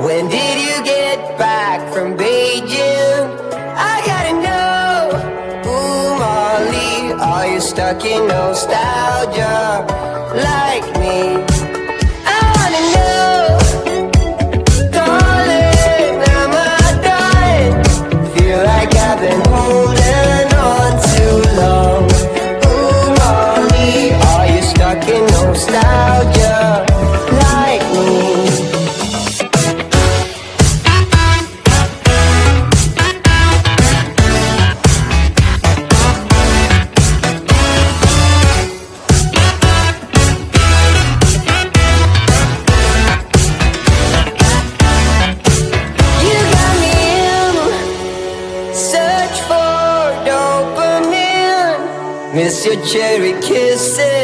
When did you get back from Beijing? I gotta know. Ooh, Molly, are you stuck in nostalgia like me? I wanna know. Darling, am I dying? Feel like I've been holding on too long. Ooh, Molly, are you stuck in nostalgia like me? You got me in search for dopamine. Miss your cherry kisses.